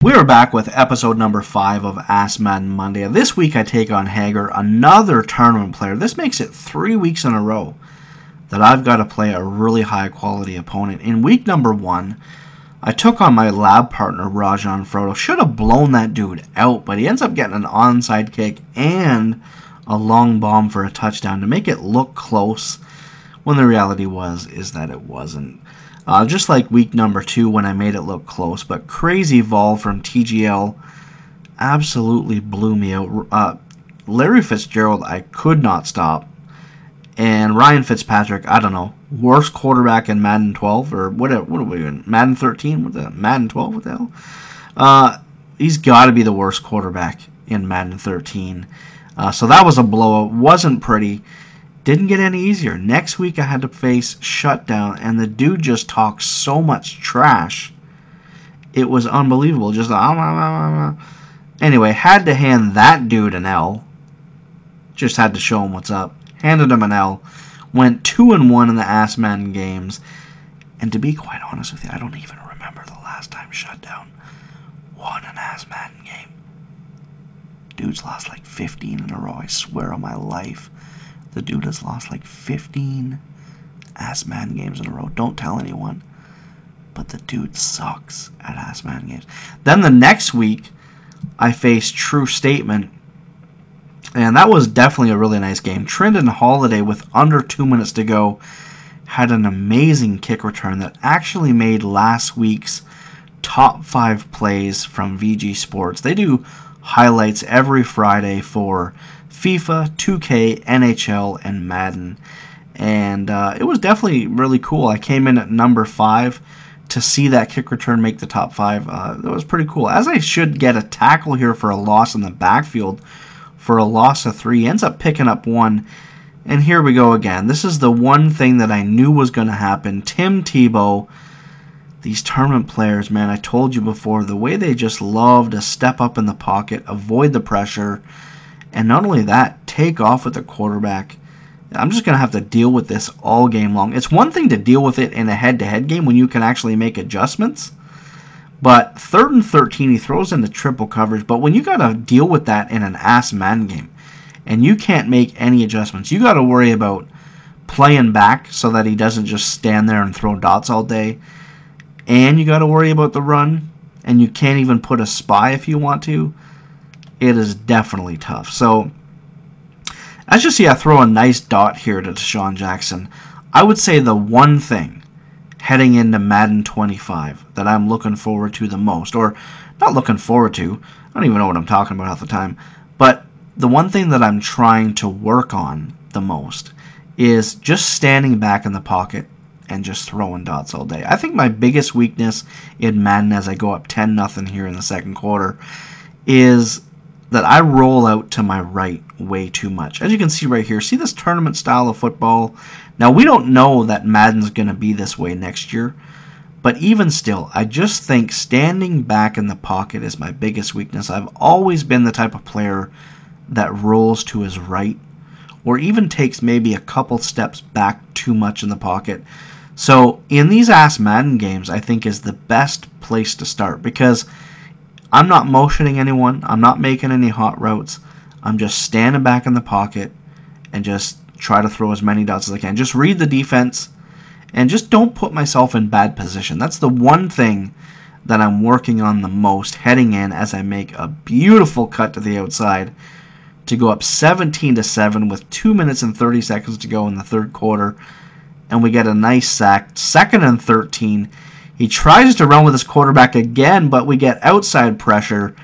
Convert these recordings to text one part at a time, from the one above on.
We are back with episode number 5 of Ask Madden Monday. This week I take on Hager, another tournament player. This makes it 3 weeks in a row that I've got to play a really high quality opponent. In week number 1, I took on my lab partner, Rajan Frodo. Should have blown that dude out, but he ends up getting an onside kick and a long bomb for a touchdown to make it look close, when the reality is that it wasn't. Just like week number 2 when I made it look close, but crazy vol from TGL absolutely blew me out. Larry Fitzgerald, I could not stop. And Ryan Fitzpatrick, I don't know, worst quarterback in Madden 12, or what are we in? Madden 13? What the Madden 12? What the hell? He's got to be the worst quarterback in Madden 13. So that was a blowout. Wasn't pretty. Didn't get any easier. Next week I had to face Shutdown, and the dude just talks so much trash. It was unbelievable. Just anyway, had to hand that dude an L. Just had to show him what's up. Handed him an L. Went 2-1 in the Ask Madden games. And to be quite honest with you, I don't even remember the last time Shutdown won an Ask Madden game. Dude's lost like 15 in a row, I swear on my life. The dude has lost like 15 Ask Madden games in a row. Don't tell anyone. But the dude sucks at Ask Madden games. Then the next week, I faced True Statement. And that was definitely a really nice game. Trendon Holiday, with under 2 minutes to go, had an amazing kick return that actually made last week's top 5 plays from VG Sports. They do highlights every Friday for FIFA, 2K, NHL, and Madden. And it was definitely really cool. I came in at number 5 to see that kick return make the top 5. That was pretty cool. As I should get a tackle here for a loss in the backfield for a loss of 3. He ends up picking up 1. And here we go again. This is the one thing that I knew was going to happen. Tim Tebow. These tournament players, man, I told you before, the way they just love to step up in the pocket, avoid the pressure, and not only that, take off with the quarterback. I'm just going to have to deal with this all game long. It's one thing to deal with it in a head-to-head game when you can actually make adjustments. But 3rd and 13, he throws into triple coverage. But when you got to deal with that in an Ask Madden game, and you can't make any adjustments, you got to worry about playing back so that he doesn't just stand there and throw dots all day. And you got to worry about the run, and you can't even put a spy if you want to. It is definitely tough. So, as you see, I throw a nice dot here to Deshaun Jackson. I would say the one thing heading into Madden 25 that I'm looking forward to the most, or not looking forward to, I don't even know what I'm talking about half the time, but the one thing that I'm trying to work on the most is just standing back in the pocket and just throwing dots all day. I think my biggest weakness in Madden as I go up 10-0 here in the second quarter is that I roll out to my right way too much. As you can see right here, see this tournament style of football? Now, we don't know that Madden's going to be this way next year, but even still, I just think standing back in the pocket is my biggest weakness. I've always been the type of player that rolls to his right, or even takes maybe a couple steps back too much in the pocket. So, in these Ask Madden games, I think is the best place to start, because I'm not motioning anyone. I'm not making any hot routes. I'm just standing back in the pocket and just try to throw as many dots as I can. Just read the defense and just don't put myself in bad position. That's the one thing that I'm working on the most heading in as I make a beautiful cut to the outside to go up 17-7 with 2 minutes and 30 seconds to go in the third quarter. And we get a nice sack. 2nd and 13. He tries to run with his quarterback again, but we get outside pressure.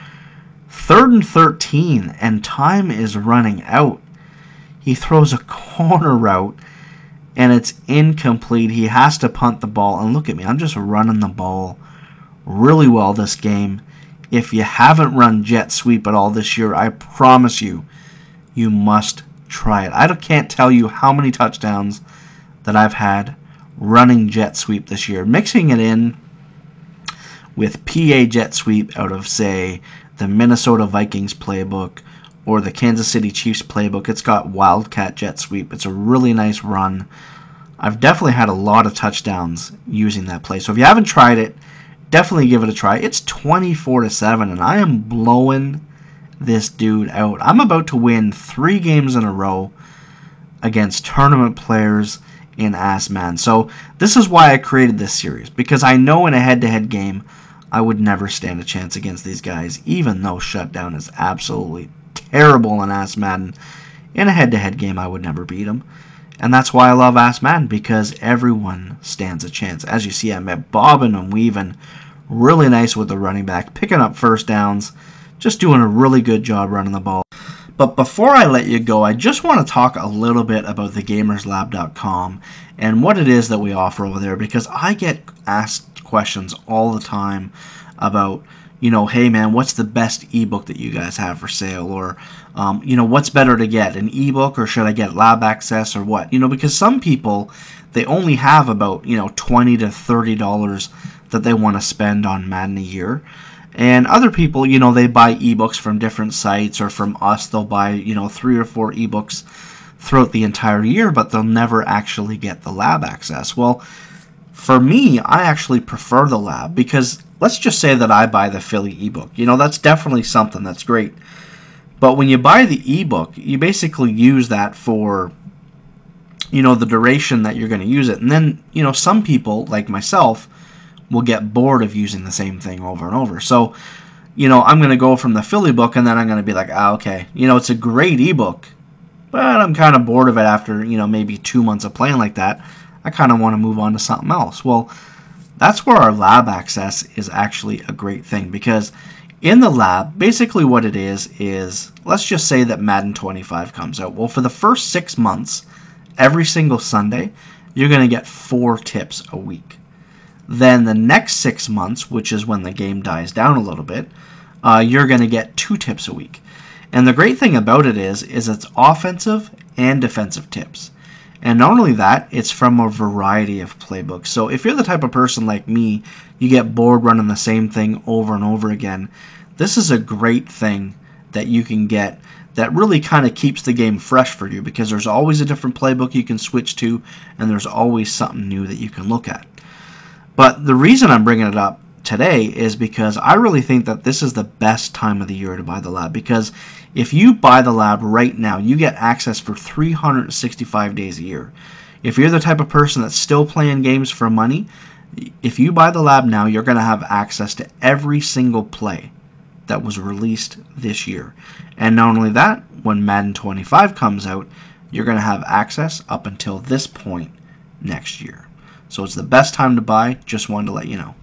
3rd and 13, and time is running out. He throws a corner route, and it's incomplete. He has to punt the ball. And look at me, I'm just running the ball really well this game. If you haven't run jet sweep at all this year, I promise you, you must try it. I can't tell you how many touchdowns that I've had running jet sweep this year, mixing it in with PA jet sweep out of, say, the Minnesota Vikings playbook or the Kansas City Chiefs playbook. It's got Wildcat jet sweep. It's a really nice run. I've definitely had a lot of touchdowns using that play. So if you haven't tried it, definitely give it a try. It's 24-7, and I am blowing this dude out. I'm about to win 3 games in a row against tournament players in Ask Madden. So this is why I created this series, because I know in a head-to-head game I would never stand a chance against these guys, even though Shutdown is absolutely terrible in Ask Madden. In a head-to-head game, I would never beat him. And that's why I love Ask Madden, because everyone stands a chance. As you see, I'm bobbing and weaving. Really nice with the running back, picking up first downs, just doing a really good job running the ball. But before I let you go, I just want to talk a little bit about thegamerslab.com and what it is that we offer over there, because I get asked questions all the time about, you know, hey man, what's the best ebook that you guys have for sale? Or, you know, what's better to get, an ebook or should I get lab access or what? You know, because some people, they only have about, you know, $20 to $30 that they want to spend on Madden a year. And other people, you know, they buy ebooks from different sites, or from us, they'll buy, you know, 3 or 4 ebooks throughout the entire year, but they'll never actually get the lab access. Well, for me, I actually prefer the lab, because let's just say that I buy the Philly ebook. You know, that's definitely something that's great. But when you buy the ebook, you basically use that for, you know, the duration that you're going to use it. And then, you know, some people, like myself, will get bored of using the same thing over and over. So, you know, I'm going to go from the Philly book, and then I'm going to be like, okay, you know, it's a great ebook, but I'm kind of bored of it after, you know, maybe 2 months of playing like that. I kind of want to move on to something else. Well, that's where our lab access is actually a great thing, because in the lab, basically what it is let's just say that Madden 25 comes out. Well, for the first 6 months, every single Sunday, you're going to get 4 tips a week. Then the next 6 months, which is when the game dies down a little bit, you're going to get 2 tips a week. And the great thing about it is it's offensive and defensive tips. And not only that, it's from a variety of playbooks. So if you're the type of person like me, you get bored running the same thing over and over again, this is a great thing that you can get that really kind of keeps the game fresh for you, because there's always a different playbook you can switch to, and there's always something new that you can look at. But the reason I'm bringing it up today is because I really think that this is the best time of the year to buy the lab, because if you buy the lab right now, you get access for 365 days a year. If you're the type of person that's still playing games for money, if you buy the lab now, you're going to have access to every single play that was released this year. And not only that, when Madden 25 comes out, you're going to have access up until this point next year. So it's the best time to buy. Just wanted to let you know.